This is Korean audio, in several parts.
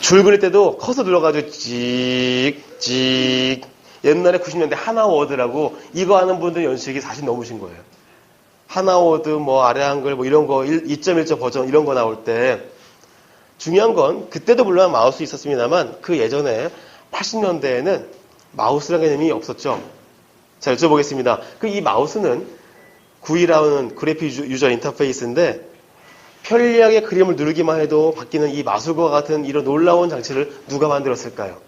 줄 그릴 때도 커서 눌러가지고 찍 옛날에 90년대 하나워드라고 이거 하는 분들 연식이 40 넘으신 거예요. 하나워드 뭐 아래 한글 뭐 이런 거 2.1점 버전 이런 거 나올 때 중요한 건 그때도 물론 마우스 있었습니다만 그 예전에 80년대에는 마우스라는 개념이 없었죠. 자, 여쭤보겠습니다. 이 마우스는 GUI라는 그래픽 유저 인터페이스인데 편리하게 그림을 누르기만 해도 바뀌는 이 마술과 같은 이런 놀라운 장치를 누가 만들었을까요?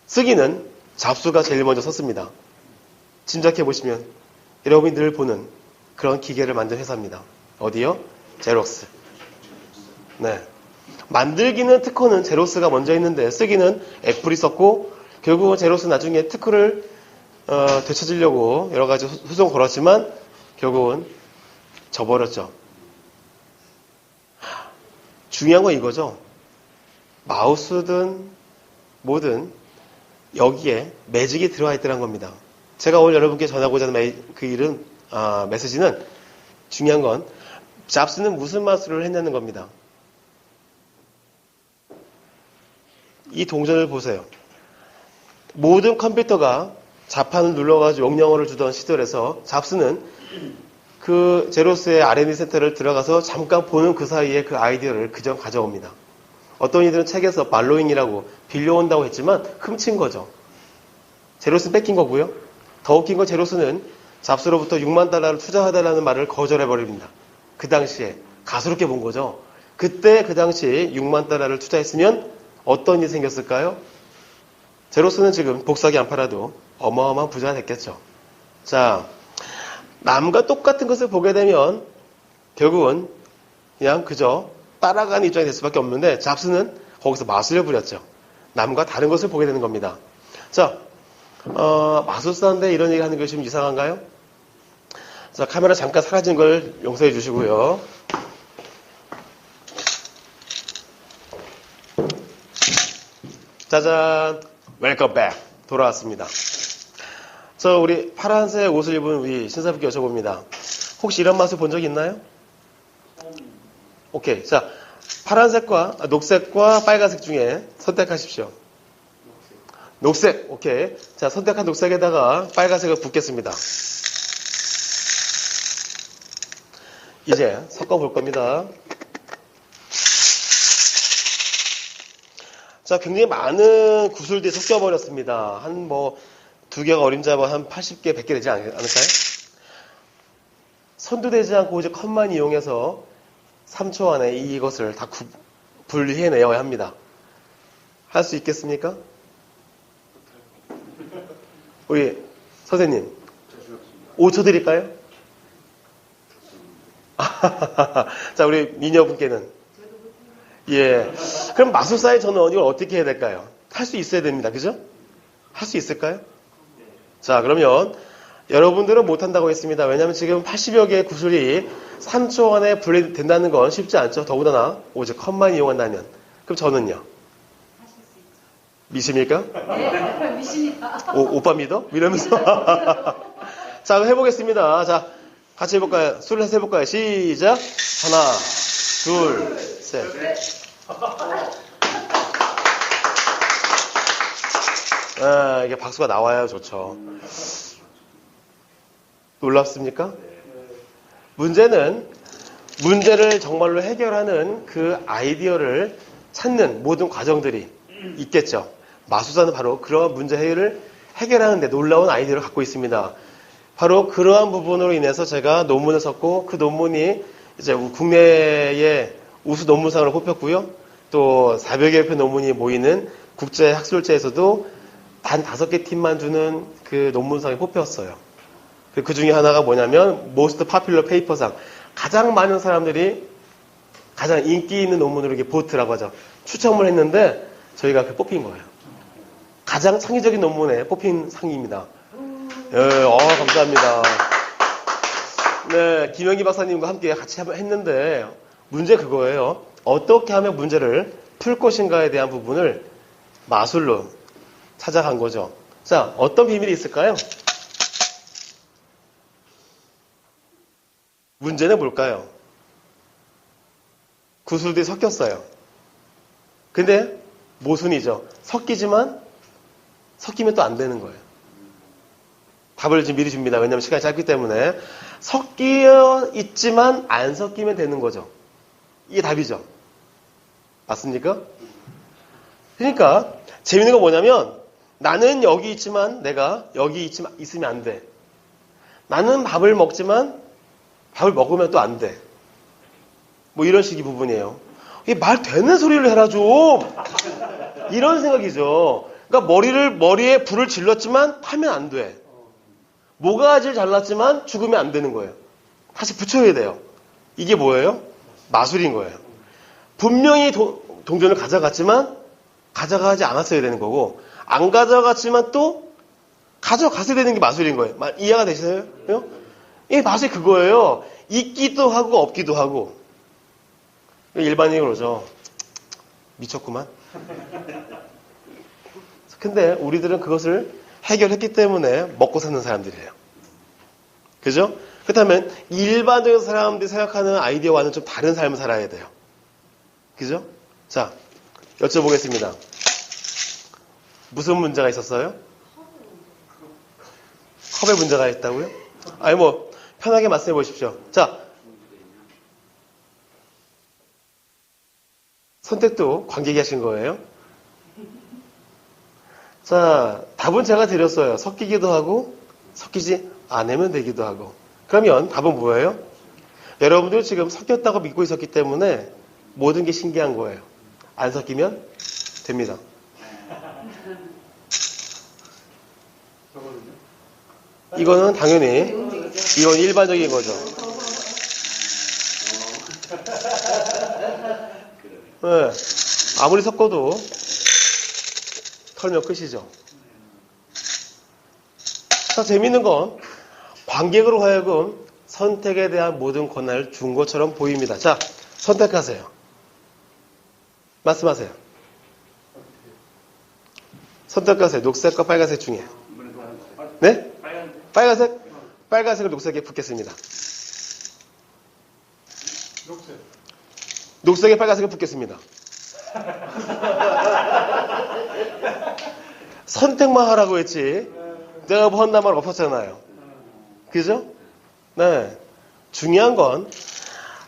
쓰기는 잡수가 제일 먼저 썼습니다. 짐작해 보시면 여러분이 늘 보는 그런 기계를 만든 회사입니다. 어디요? 제록스. 네. 만들기는 특허는 제록스가 먼저 했는데 쓰기는 애플이 썼고 결국은 제록스 나중에 특허를 되찾으려고 여러 가지 소송 걸었지만 결국은 져버렸죠. 중요한 건 이거죠. 마우스든 뭐든 여기에 매직이 들어와 있다는 겁니다. 제가 오늘 여러분께 전하고자 하는 메시지는 중요한 건 잡스는 무슨 마술을 했냐는 겁니다. 이 동전을 보세요. 모든 컴퓨터가 자판을 눌러가지고 명령어를 주던 시절에서 잡스는 그 제로스의 R&D 센터를 들어가서 잠깐 보는 그 사이에 그 아이디어를 그저 가져옵니다. 어떤 이들은 책에서 발로잉이라고 빌려온다고 했지만 훔친 거죠. 제로스는 뺏긴 거고요. 더 웃긴 건 제로스는 잡스로부터 $60,000를 투자하달라는 말을 거절해버립니다. 그 당시에 가스롭게 본 거죠. 그때 그 당시 $60,000를 투자했으면 어떤 일이 생겼을까요? 제로스는 지금 복사기 안 팔아도 어마어마한 부자가 됐겠죠. 자, 남과 똑같은 것을 보게 되면 결국은 그냥 그저 따라가는 입장이 될 수밖에 없는데 잡스는 거기서 마술을 부렸죠. 남과 다른 것을 보게 되는 겁니다. 자, 마술사인데 이런 얘기 하는 게 좀 이상한가요? 자, 카메라 잠깐 사라진 걸 용서해 주시고요. 짜잔, 웰컴 백 돌아왔습니다. 우리 파란색 옷을 입은 우리 신사분께 여쭤봅니다. 혹시 이런 맛을 본 적 있나요? 오케이. 자, 파란색과 녹색과 빨간색 중에 선택하십시오. 녹색. 오케이. 자, 선택한 녹색에다가 빨간색을 붓겠습니다. 이제 섞어볼 겁니다. 자, 굉장히 많은 구슬들이 섞여버렸습니다. 두 개가 어림잡아 한 80개, 100개 되지 않을까요? 선두되지 않고 오직 컷만 이용해서 3초 안에 이것을 다 분리해내야 합니다. 할 수 있겠습니까? 우리 선생님, 5초 드릴까요? 자, 우리 미녀분께는. 예. 그럼 마술사의 저는 이걸 어떻게 해야 될까요? 할 수 있어야 됩니다. 그죠? 할 수 있을까요? 자, 그러면 여러분들은 못한다고 했습니다. 왜냐하면 지금 80여 개의 구슬이 3초 안에 분리된다는 건 쉽지 않죠. 더군다나 오직 컷만 이용한다면. 그럼 저는요? 미십니까? 네, 미십니다. 오빠 믿어? 이러면서. 자, 그럼 해보겠습니다. 자, 같이 해볼까요? 수를 해서 해볼까요? 시작. 하나, 둘, 셋. 이게 박수가 나와야 좋죠. 놀랍습니까? 문제를 정말로 해결하는 그 아이디어를 찾는 모든 과정들이 있겠죠. 마술사는 바로 그러한 문제 해결을 해결하는데 놀라운 아이디어를 갖고 있습니다. 바로 그러한 부분으로 인해서 제가 논문을 썼고 그 논문이 이제 국내의 우수 논문상으로 뽑혔고요. 또 400여 편 논문이 모이는 국제학술제에서도 단 5개 팀만 주는 그 논문상에 뽑혔어요. 그 중에 하나가 뭐냐면 Most Popular Paper상, 가장 많은 사람들이 가장 인기 있는 논문으로 이게 보트라고 하죠. 추첨을 했는데 저희가 뽑힌 거예요. 가장 창의적인 논문에 뽑힌 상입니다. 감사합니다. 네, 김영기 박사님과 함께 같이 했는데 문제 그거예요. 어떻게 하면 문제를 풀 것인가에 대한 부분을 마술로 찾아간 거죠. 자, 어떤 비밀이 있을까요? 문제는 뭘까요? 구슬들이 섞였어요. 근데 모순이죠. 섞이면 또 안 되는 거예요. 답을 지금 미리 줍니다. 왜냐하면 시간이 짧기 때문에. 섞여 있지만 안 섞이면 되는 거죠. 이게 답이죠. 맞습니까? 그러니까 재밌는 건 뭐냐면 나는 여기 있지만 내가 여기 있으면 안 돼. 나는 밥을 먹지만 밥을 먹으면 또 안 돼. 뭐 이런 식의 부분이에요. 이게 말 되는 소리를 해라 좀. 이런 생각이죠. 그러니까 머리에 불을 질렀지만 타면 안 돼. 모가지를 잘랐지만 죽으면 안 되는 거예요. 다시 붙여야 돼요. 이게 뭐예요? 마술인 거예요. 분명히 동전을 가져갔지만 가져가지 않았어야 되는 거고 안 가져갔지만 또 가져갔어야 되는 게 마술인 거예요. 이해가 되시나요? 이 마술이 그거예요. 있기도 하고 없기도 하고. 일반인이 그러죠. 미쳤구만. 근데 우리들은 그것을 해결했기 때문에 먹고 사는 사람들이에요. 그죠? 그렇다면 일반적인 사람들이 생각하는 아이디어와는 좀 다른 삶을 살아야 돼요. 그죠? 자, 여쭤보겠습니다. 무슨 문제가 있었어요? 컵에 문제가 있다고요? 아니 뭐 편하게 말씀해 보십시오. 자, 선택도 관객이 하신 거예요. 자, 답은 제가 드렸어요. 섞이기도 하고 섞이지 않으면 되기도 하고. 그러면 답은 뭐예요? 여러분들 지금 섞였다고 믿고 있었기 때문에 모든 게 신기한 거예요. 안 섞이면 됩니다. 이거는 당연히 이건 일반적인 거죠. 네, 아무리 섞어도 털면 끝이죠. 자, 재밌는 건 관객으로 하여금 선택에 대한 모든 권한을 준 것처럼 보입니다. 자, 선택하세요. 말씀하세요. 선택하세요. 녹색과 빨간색 중에. 네? 빨간색? 빨간색을 녹색에 붓겠습니다. 녹색에 빨간색을 붓겠습니다. 선택만 하라고 했지. 내가 뭐 한단 말 없었잖아요. 그죠? 네. 중요한 건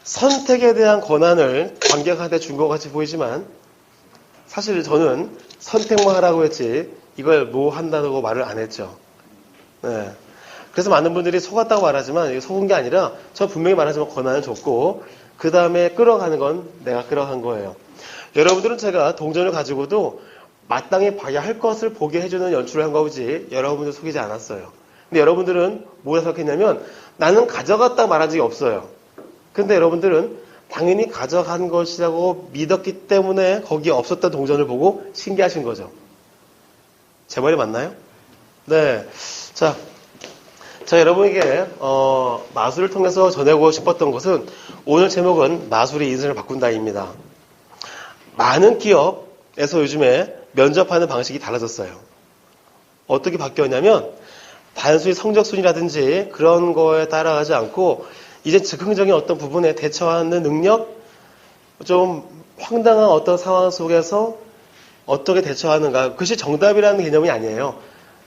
선택에 대한 권한을 관객한테 준 것 같이 보이지만 사실 저는 선택만 하라고 했지 이걸 뭐 한다고 말을 안 했죠. 네. 그래서 많은 분들이 속았다고 말하지만 이게 속은 게 아니라 저 분명히 말하지만 권한을 줬고 그 다음에 끌어가는 건 내가 끌어간 거예요. 여러분들은 제가 동전을 가지고도 마땅히 봐야 할 것을 보게 해주는 연출을 한 거지 여러분들 속이지 않았어요. 근데 여러분들은 뭐라 생각했냐면 나는 가져갔다 말한 적이 없어요. 근데 여러분들은 당연히 가져간 것이라고 믿었기 때문에 거기에 없었던 동전을 보고 신기하신 거죠. 제 말이 맞나요? 네. 자, 여러분에게 마술을 통해서 전하고 싶었던 것은 오늘 제목은 마술이 인생을 바꾼다입니다. 많은 기업에서 요즘에 면접하는 방식이 달라졌어요. 어떻게 바뀌었냐면 단순히 성적순이라든지 그런 거에 따라가지 않고 이제 즉흥적인 어떤 부분에 대처하는 능력, 좀 황당한 어떤 상황 속에서 어떻게 대처하는가. 그것이 정답이라는 개념이 아니에요.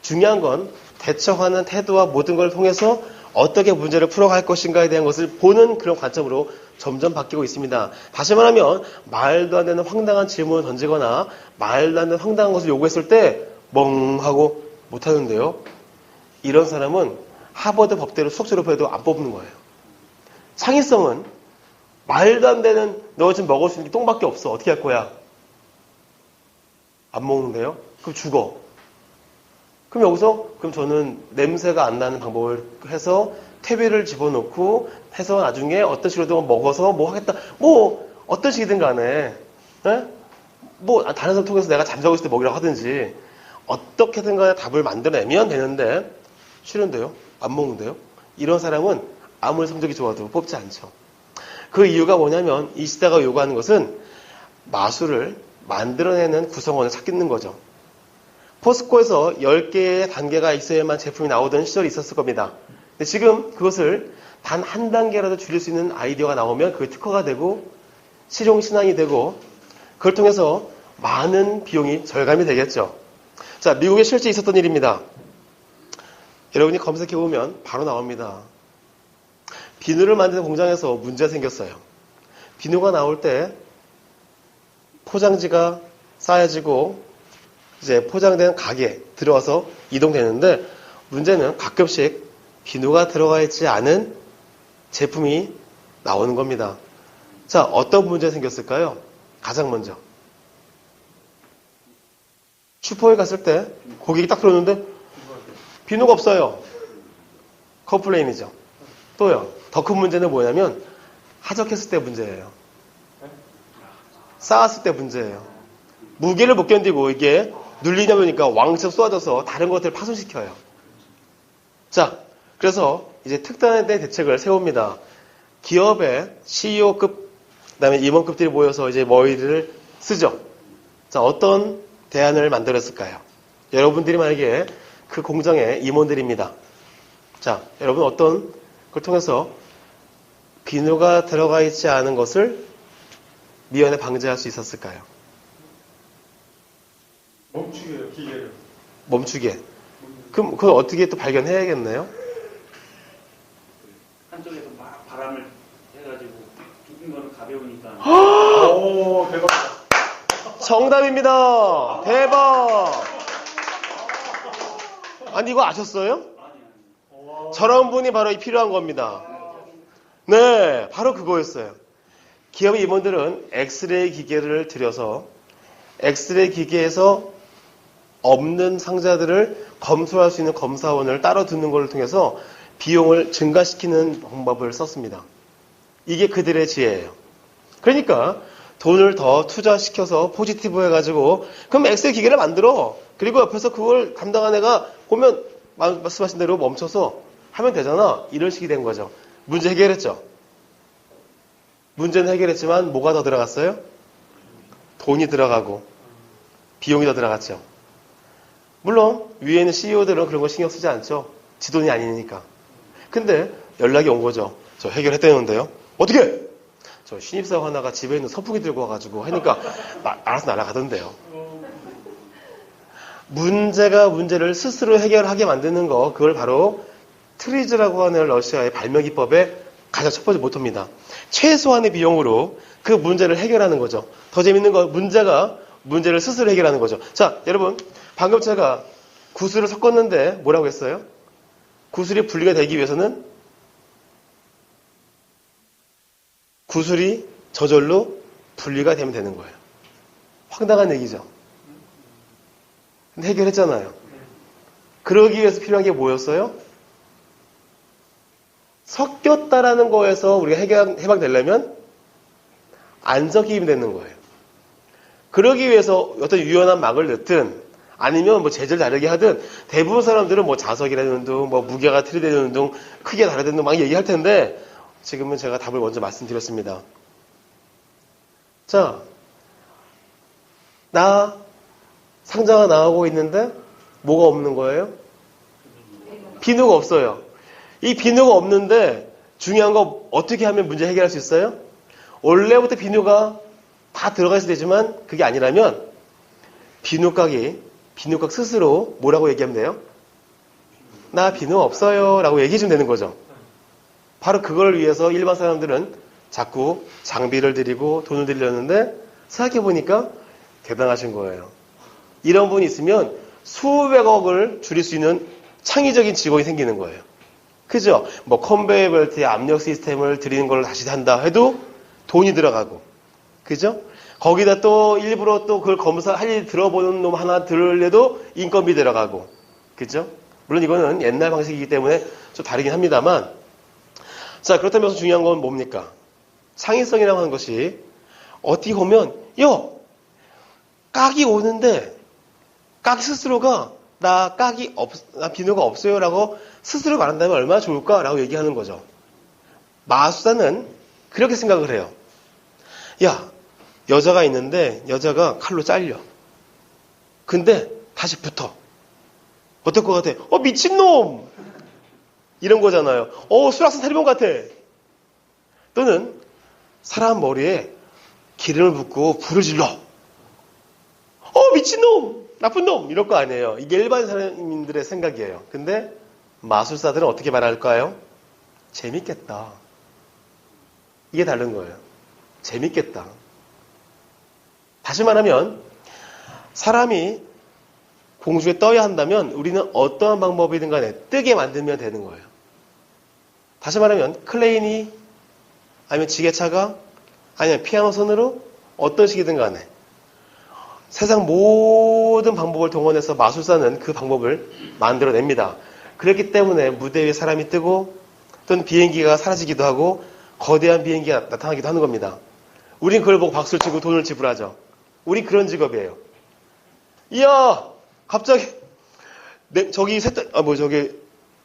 중요한 건 대처하는 태도와 모든 걸 통해서 어떻게 문제를 풀어갈 것인가에 대한 것을 보는 그런 관점으로 점점 바뀌고 있습니다. 다시 말하면 말도 안 되는 황당한 질문을 던지거나 말도 안 되는 황당한 것을 요구했을 때 멍하고 못하는데요. 이런 사람은 하버드 법대로 수석 졸업해도 안 뽑는 거예요. 창의성은 말도 안 되는 너 지금 먹을 수 있는 게 똥밖에 없어. 어떻게 할 거야? 안 먹는데요? 그럼 죽어. 그럼 여기서 그럼 저는 냄새가 안 나는 방법을 해서 퇴비를 집어넣고 해서 나중에 어떤 식으로든 먹어서 뭐 하겠다. 뭐 어떤 식이든 간에 뭐 다른 사람 통해서 내가 잠자고 있을 때 먹이라고 하든지 어떻게든 간에 답을 만들어내면 되는데 싫은데요? 안 먹는데요? 이런 사람은 아무리 성적이 좋아도 뽑지 않죠. 그 이유가 뭐냐면 이 시대가 요구하는 것은 마술을 만들어내는 구성원을 찾는 거죠. 포스코에서 10개의 단계가 있어야만 제품이 나오던 시절이 있었을 겁니다. 근데 지금 그것을 단 한 단계라도 줄일 수 있는 아이디어가 나오면 그게 특허가 되고 실용신앙이 되고 그걸 통해서 많은 비용이 절감이 되겠죠. 자, 미국에 실제 있었던 일입니다. 여러분이 검색해보면 바로 나옵니다. 비누를 만드는 공장에서 문제가 생겼어요. 비누가 나올 때 포장지가 쌓여지고 이제 포장된 가게에 들어와서 이동되는데 문제는 가끔씩 비누가 들어가 있지 않은 제품이 나오는 겁니다. 자, 어떤 문제가 생겼을까요? 가장 먼저. 슈퍼에 갔을 때 고객이 딱 들어오는데 비누가 없어요. 컴플레인이죠. 또요. 더 큰 문제는 뭐냐면 하적했을 때 문제예요. 쌓았을 때 문제예요. 무게를 못 견디고 이게 눌리다 보니까 왕창 쏟아져서 다른 것들을 파손시켜요. 자, 그래서 이제 특단의 대책을 세웁니다. 기업의 CEO급, 그다음에 임원급들이 모여서 이제 머리를 쓰죠. 자, 어떤 대안을 만들었을까요? 여러분들이 만약에 그 공장의 임원들입니다. 자, 여러분 어떤 걸 통해서 비누가 들어가 있지 않은 것을 미연에 방지할 수 있었을까요? 멈추게요, 기계를. 멈추게. 그럼 그걸 어떻게 또 발견해야겠네요? 한쪽에서 막 바람을 해가지고 둥근 거는 가벼우니까. 오, 대박. 정답입니다. 대박. 아니 이거 아셨어요? 저런 분이 바로 필요한 겁니다. 네, 바로 그거였어요. 기업 임원들은 엑스레이 기계를 들여서 엑스레이 기계에서 없는 상자들을 검수할 수 있는 검사원을 따로 두는 것을 통해서 비용을 증가시키는 방법을 썼습니다. 이게 그들의 지혜예요. 그러니까 돈을 더 투자시켜서 포지티브 해가지고 그럼 엑스레이 기계를 만들어. 그리고 옆에서 그걸 담당한 애가 보면 말씀하신 대로 멈춰서 하면 되잖아. 이런 식이 된 거죠. 문제 해결했죠. 문제는 해결했지만 뭐가 더 들어갔어요? 돈이 들어가고 비용이 더 들어갔죠. 물론 위에 있는 CEO들은 그런 거 신경 쓰지 않죠. 지 돈이 아니니까. 근데 연락이 온 거죠. 저 해결했다는데요. 어떻게? 저 신입사원 하나가 집에 있는 선풍기 들고 와가지고 하니까 알아서 날아가던데요. 문제가 문제를 스스로 해결하게 만드는 거, 그걸 바로 트리즈라고 하는 러시아의 발명 기법의 가장 첫 번째 모토입니다. 최소한의 비용으로 그 문제를 해결하는 거죠. 더 재밌는 건 문제가 문제를 스스로 해결하는 거죠. 자, 여러분, 방금 제가 구슬을 섞었는데 뭐라고 했어요? 구슬이 분리가 되기 위해서는 구슬이 저절로 분리가 되면 되는 거예요. 황당한 얘기죠. 근데 해결했잖아요. 그러기 위해서 필요한 게 뭐였어요? 섞였다라는 거에서 우리가 해방되려면 안 섞이면 되는 거예요. 그러기 위해서 어떤 유연한 막을 넣든 아니면 뭐 재질 다르게 하든 대부분 사람들은 뭐 자석이라는 둥, 뭐 무게가 틀리다는 둥, 크게 다르다는 둥 막 얘기할 텐데 지금은 제가 답을 먼저 말씀드렸습니다. 자, 상자가 나오고 있는데 뭐가 없는 거예요? 비누가 없어요. 이 비누가 없는데 중요한 거 어떻게 하면 문제 해결할 수 있어요? 원래부터 비누가 다 들어가 있어야 되지만 그게 아니라면 비누각 스스로 뭐라고 얘기하면 돼요? 나 비누 없어요 라고 얘기해 주면 되는 거죠. 바로 그걸 위해서 일반 사람들은 자꾸 장비를 들이고 돈을 들이려는데 생각해보니까 대단하신 거예요. 이런 분이 있으면 수백억을 줄일 수 있는 창의적인 직업이 생기는 거예요. 그죠? 뭐 컨베이어 벨트에 압력 시스템을 들이는 걸 다시 한다 해도 돈이 들어가고, 그죠? 거기다 또 일부러 또 그걸 할 일 들어보는 놈 하나 들으려도 인건비 들어가고, 그죠? 물론 이거는 옛날 방식이기 때문에 좀 다르긴 합니다만, 자, 그렇다면 중요한 건 뭡니까? 창의성이라고 하는 것이 어떻게 보면, 깍이 오는데 깍 스스로가 나 비누가 없어요라고 스스로 말한다면 얼마나 좋을까라고 얘기하는 거죠. 마술사는 그렇게 생각을 해요. 야, 여자가 있는데 여자가 칼로 잘려. 근데 다시 붙어. 어떨 것 같아? 미친놈! 이런 거잖아요. 수락산 살인범 같아. 또는 사람 머리에 기름을 붓고 불을 질러. 미친놈! 나쁜 놈! 이럴 거 아니에요. 이게 일반 사람들의 생각이에요. 근데 마술사들은 어떻게 말할까요? 재밌겠다. 이게 다른 거예요. 재밌겠다. 다시 말하면 사람이 공중에 떠야 한다면 우리는 어떠한 방법이든 간에 뜨게 만들면 되는 거예요. 다시 말하면 클레인이 아니면 지게차가 아니면 피아노 손으로 어떤 식이든 간에 세상 모든 방법을 동원해서 마술사는 그 방법을 만들어냅니다. 그렇기 때문에 무대 위에 사람이 뜨고 또는 비행기가 사라지기도 하고 거대한 비행기가 나타나기도 하는 겁니다. 우린 그걸 보고 박수를 치고 돈을 지불하죠. 우리 그런 직업이에요. 이야, 갑자기 저기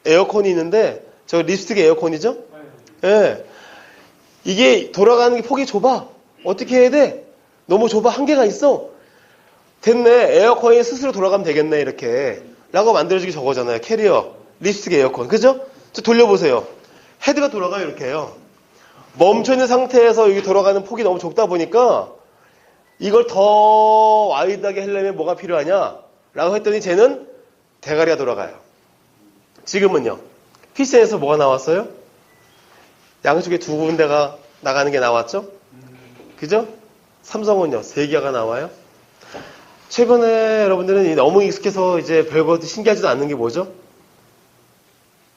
에어컨이 있는데 저 립스틱 에어컨이죠? 예. 이게 돌아가는 게 폭이 좁아. 어떻게 해야 돼? 너무 좁아. 한계가 있어. 됐네. 에어컨이 스스로 돌아가면 되겠네. 이렇게. 라고 만들어지기 저거잖아요. 캐리어, 립스틱 에어컨. 그죠? 저 돌려보세요. 헤드가 돌아가요. 이렇게 해요. 멈춰있는 상태에서 여기 돌아가는 폭이 너무 좁다 보니까 이걸 더 와이드하게 하려면 뭐가 필요하냐? 라고 했더니 쟤는 대가리가 돌아가요. 지금은요. 피센에서 뭐가 나왔어요? 양쪽에 두 군데가 나가는 게 나왔죠? 그죠? 삼성은요. 3개가 나와요. 최근에 여러분들은 너무 익숙해서 이제 별거 신기하지도 않는 게 뭐죠?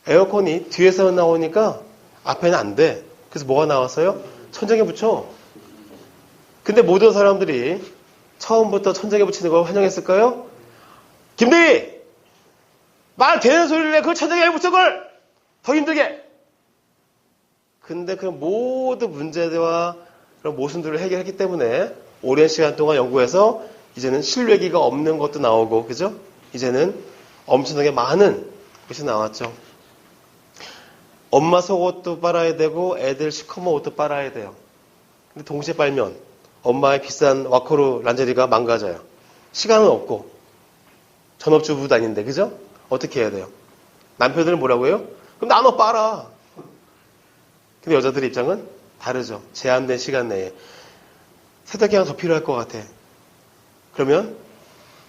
에어컨이 뒤에서 나오니까 앞에는 안 돼. 그래서 뭐가 나왔어요? 천장에 붙여. 근데 모든 사람들이 처음부터 천장에 붙이는 걸 환영했을까요? 김대희! 말 되는 소리를 해. 그걸 천장에 붙여 그걸! 더 힘들게! 근데 그 모든 문제와 그런 모순들을 해결했기 때문에 오랜 시간 동안 연구해서 이제는 실외기가 없는 것도 나오고, 그죠? 이제는 엄청나게 많은 것이 나왔죠. 엄마 속옷도 빨아야 되고 애들 시커먼 옷도 빨아야 돼요. 근데 동시에 빨면 엄마의 비싼 와코르 란제리가 망가져요. 시간은 없고 전업주부도 아닌데, 그죠? 어떻게 해야 돼요? 남편들은 뭐라고 해요? 그럼 나눠 빨아. 근데 여자들 입장은 다르죠. 제한된 시간 내에 세탁기 하나 더 필요할 것 같아. 그러면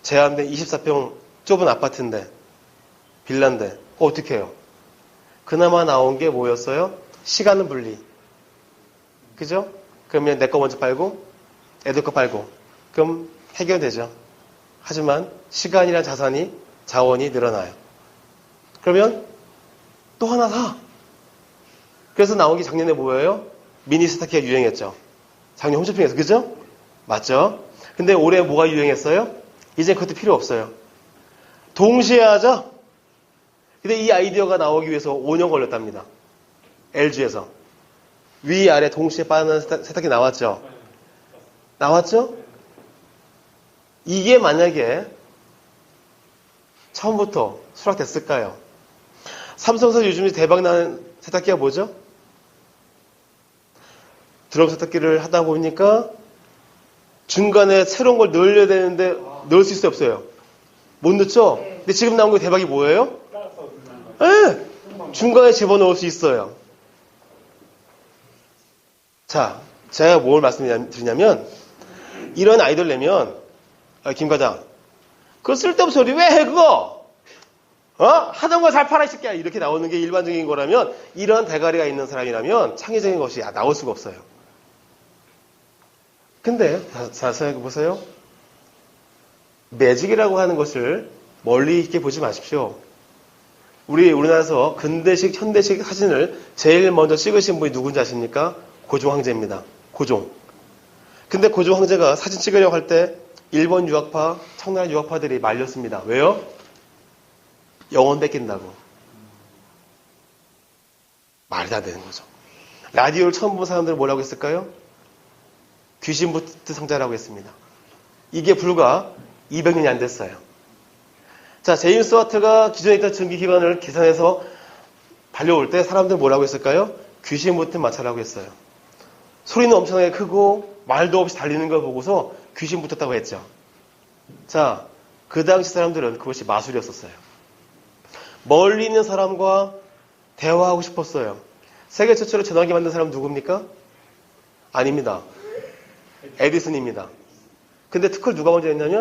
제한된 24평 좁은 아파트인데, 빌라인데 어떻게 해요? 그나마 나온 게 뭐였어요? 시간은 분리. 그죠? 그러면 내 거 먼저 빨고 애들 거 빨고 그럼 해결되죠. 하지만 시간이란 자원이 늘어나요. 그러면 또 하나 사. 그래서 나온 게 작년에 뭐예요? 미니 세탁기가 유행했죠. 작년 홈쇼핑에서. 그죠? 맞죠? 근데 올해 뭐가 유행했어요? 이제 그것도 필요 없어요. 동시에 하자. 근데 이 아이디어가 나오기 위해서 5년 걸렸답니다. LG에서. 위아래 동시에 빠는 세탁기 나왔죠? 나왔죠? 이게 만약에 처음부터 수락됐을까요? 삼성에서 요즘 대박나는 세탁기가 뭐죠? 드럼 세탁기를 하다 보니까 중간에 새로운 걸 넣으려야 되는데 넣을 수 있어요, 없어요? 못 넣죠? 근데 지금 나온 게 대박이 뭐예요? 네, 중간에 집어넣을 수 있어요. 자, 제가 뭘 말씀드리냐면 이런 아이디어를 내면 김 과장, 그거 쓸데없는 소리 왜 해 그거? 하던 거 잘 팔아 이 새끼야. 이렇게 나오는 게 일반적인 거라면, 이런 대가리가 있는 사람이라면 창의적인 것이 나올 수가 없어요. 근데 자 생각해보세요. 매직이라고 하는 것을 멀리 있게 보지 마십시오. 우리나라에서 근대식, 현대식 사진을 제일 먼저 찍으신 분이 누군지 아십니까? 고종 황제입니다. 고종. 근데 고종 황제가 사진 찍으려고 할 때 일본 유학파, 청나라 유학파들이 말렸습니다. 왜요? 영혼 뺏긴다고. 말이 안 되는 거죠. 라디오를 처음 본 사람들은 뭐라고 했을까요? 귀신 붙은 상자라고 했습니다. 이게 불과 200년이 안 됐어요. 자, 제임스 와트가 기존에 있던 전기기관을 계산해서 달려올 때 사람들은 뭐라고 했을까요? 귀신 붙은 마차라고 했어요. 소리는 엄청나게 크고 말도 없이 달리는 걸 보고서 귀신 붙었다고 했죠. 자, 그 당시 사람들은 그것이 마술이었었어요. 멀리 있는 사람과 대화하고 싶었어요. 세계 최초로 전화기 만든 사람 누굽니까? 아닙니다. 에디슨입니다. 근데 특허를 누가 먼저 했냐면